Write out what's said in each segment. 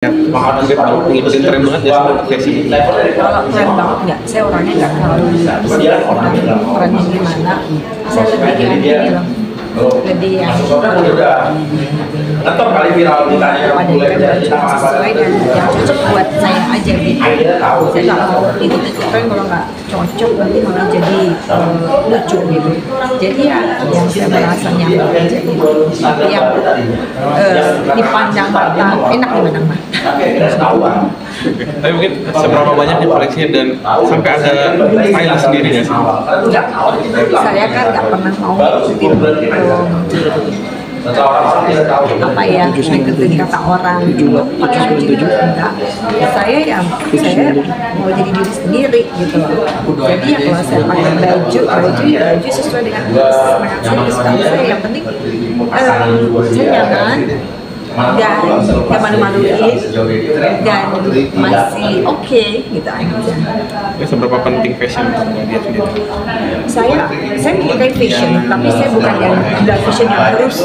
Ya, mungkin tahu ngikutin tren banget ya sama fashion. Kalau tren banget nggak, saya orangnya nggak terlalu trennya gimana. Saya lebih yang ini loh, lebih yang tetap kali viral ditanya ada yang sesuai dan yang cocok buat saya aja gitu. Saya nggak mau ikutin tren kalau nggak cocok nanti malah jadi lucu gitu. Jadi ya yang saya merasa nyaman aja gitu. Yang dipandang mata enak dipandang mata. Tapi mungkin seberapa banyak nih koleksinya dan sampai ada style sendiri nggak sih? Enggak, saya kan nggak pernah mau apa ya ngikutin kata orang pakai juga enggak. Saya mau jadi diri sendiri gitu loh. Jadi ya kalau saya pakai baju sesuai dengan semangat saya, kesukaan saya. Yang penting saya nyaman dan gak malu-maluin dan masih oke gitu aja. Ya, seberapa penting fashion untuk dia sendiri? Saya menyukai fashion, tapi saya bukan yang udah fashion yang harus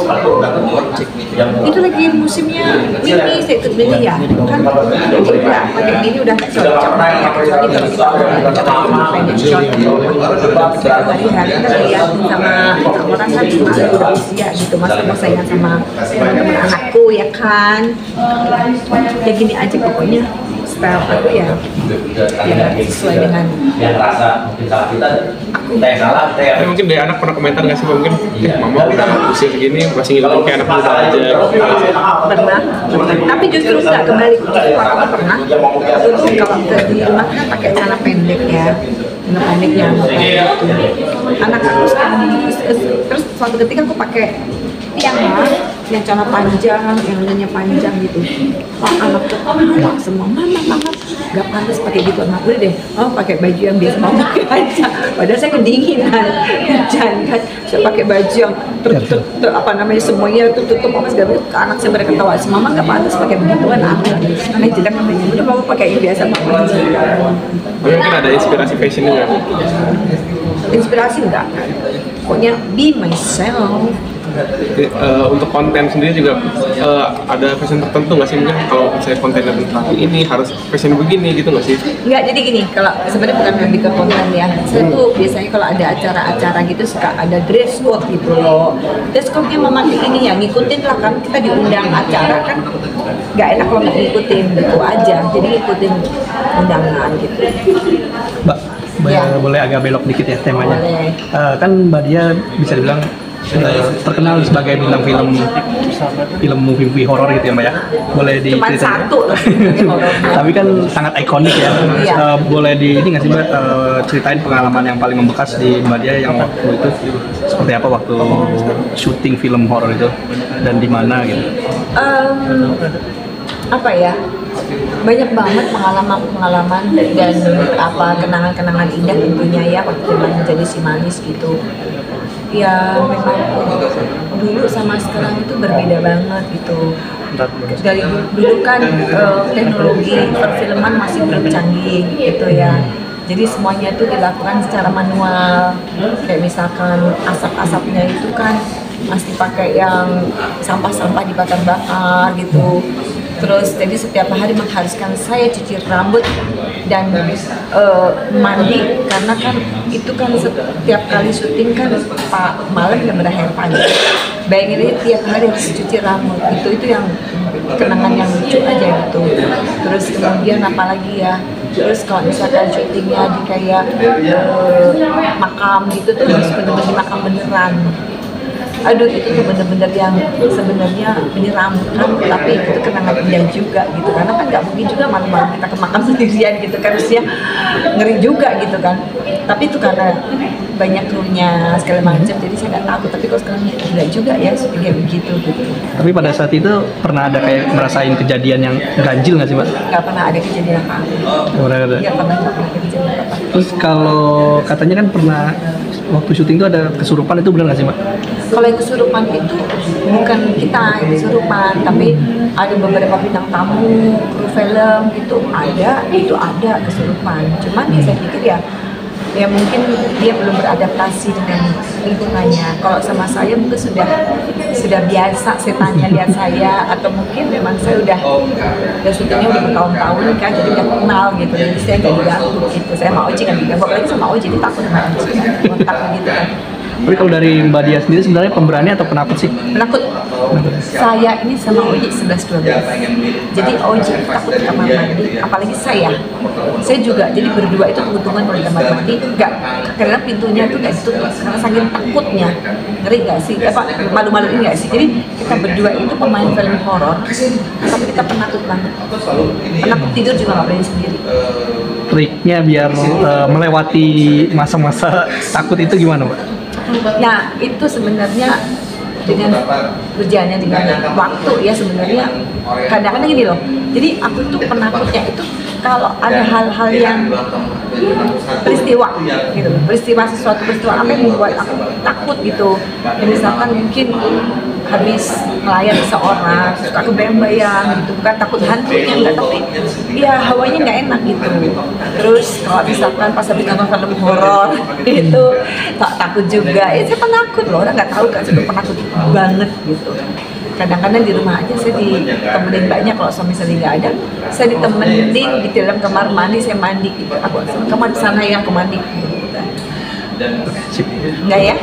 itu lagi musimnya mini saya ikut beli ya kan, udah pakai gini udah nggak cocok ya, kecuali kalau pendek short hari-hari kan lihat sama orang kan udah usia gitu, masa mau saingan sama teman-teman anakku ya kan, ya gini aja pokoknya style aku ya sesuai dengan Tapi mungkin dari anak pernah komentar nggak sih, mungkin mama udah usia segini masih ngikutin kayak anak muda aja? Pernah, tapi justru nggak kembali waktu pernah. Itu kalau di rumah kan pakai celana pendek ya, celana pendek yang kayak gitu. Anak aku sekarang terus suatu ketika aku pakai yang celana panjang, yang lengannya panjang gitu. Oh, anak tuh semua mama nggak pantas pakai gitu. Anak udah deh, pakai baju yang biasa mau pakai aja. Padahal saya kedinginan, hujan kan. Saya pakai baju yang semuanya tutup apa segala macam. Anak saya pada ketawa, mama nggak pantas pakai begituan. Aneh jelek katanya. Udah mama pakai yang biasa mama aja. Mungkin ada inspirasi fashion nggak? Inspirasi enggak? Pokoknya be myself. Untuk konten sendiri juga ada fashion tertentu nggak sih, mungkin kalau misalnya kontennya tentang ini harus fashion begini gitu nggak sih? Nggak, jadi gini, kalau sebenarnya bukan lebih ke konten ya, saya tuh biasanya kalau ada acara-acara gitu suka ada dress code gitu loh. Dress code-nya memakai ini ya, ngikutin lah kan, kita diundang acara kan nggak enak kalau nggak ngikutin gitu aja, jadi ngikutin undangan gitu. Mbak, boleh agak belok dikit ya temanya. Kan Mbak Dia bisa dibilang terkenal sebagai bintang film movie horor gitu ya Mbak ya, boleh Cuman diceritain? satu Tapi kan sangat ikonik ya. Boleh ini nggak sih Mbak ceritain pengalaman yang paling membekas di Mbak Dia yang waktu itu seperti apa waktu syuting film horor itu dan di mana gitu? Apa ya, banyak banget pengalaman dan kenangan-kenangan indah tentunya ya waktu zaman jadi si manis gitu. Ya memang dulu sama sekarang itu berbeda banget gitu. Dari dulu kan teknologi perfilman masih belum canggih gitu ya. Jadi semuanya itu dilakukan secara manual. Kayak misalkan asap-asapnya itu kan masih pakai yang sampah-sampah dibakar-bakar gitu. Terus jadi setiap hari mengharuskan saya cuci rambut dan mandi, karena kan itu kan setiap kali syuting kan malam nggak berakhir pagi. Bayangin aja tiap hari harus cuci rambut, itu yang kenangan yang lucu aja gitu. Terus kemudian apalagi ya, terus kalau misalkan syutingnya di kayak makam gitu tuh harus bener-bener di makam beneran. Aduh, itu tuh bener-bener yang sebenarnya menyeramkan, tapi itu kenangan indah juga gitu, karena kan nggak mungkin juga malam-malam kita ke makam sendirian gitu kan, harusnya ngeri juga gitu kan. Tapi itu karena banyak krunya segala macam, jadi saya nggak takut. Tapi kalau sekarang nggak juga ya kayak begitu gitu. Tapi pada saat itu pernah ada kayak merasain kejadian yang ganjil nggak sih Mbak? Nggak pernah ada kejadian apa-apa. Nggak pernah kejadian apa-apa. Terus kalau katanya kan pernah waktu syuting itu ada kesurupan, itu benar nggak sih Mbak? Kalau yang kesurupan itu bukan kita yang kesurupan, tapi ada beberapa bintang tamu, kru film gitu, itu ada kesurupan. Cuman ya saya pikir ya ya mungkin dia belum beradaptasi dengan lingkungannya. Kalau sama saya mungkin sudah biasa setannya lihat saya, atau mungkin memang saya udah syutingnya udah bertahun-tahun kan, jadi udah kenal gitu, jadi saya nggak diganggu gitu. Saya sama Oji kan diganggu, apalagi sama Oji, dia takut sama Oji kan, kontak gitu kan. Tapi kalau dari Mbak Dia sendiri sebenarnya pemberani atau penakut sih? Penakut. Saya ini sama Oji 11-12. Jadi Oji takut ke kamar mandi, apalagi saya juga. Jadi berdua itu tunggu-tungguan kalau di kamar mandi, nggak, karena pintunya tuh nggak ditutup karena saking takutnya. Ngeri nggak sih? Apa malu-maluin nggak sih? Jadi kita berdua itu pemain film horor, tapi kita penakut banget. Penakut tidur juga nggak berani sendiri. Triknya biar melewati masa-masa takut itu gimana, Mbak? Nah, itu sebenarnya dengan berjalannya dengan waktu ya, sebenarnya kadang-kadang gini loh. Jadi aku tuh penakutnya itu kalau ada hal-hal yang peristiwa gitu, sesuatu peristiwa apa yang membuat aku takut gitu. Ya, misalkan mungkin habis melayani seseorang, terus aku bayang-bayang gitu, bukan takut hantunya enggak, tapi ya hawanya nggak enak gitu. Terus kalau misalkan pas habis nonton film horor itu takut juga. Ya saya penakut loh, orang nggak tahu kan saya penakut banget gitu. Kadang-kadang di rumah aja saya ditemenin banyak, kalau suami saya nggak ada, saya ditemenin di dalam kamar mandi, saya mandi gitu. Aku kamu di sana ya, aku mandi gitu. Enggak ya?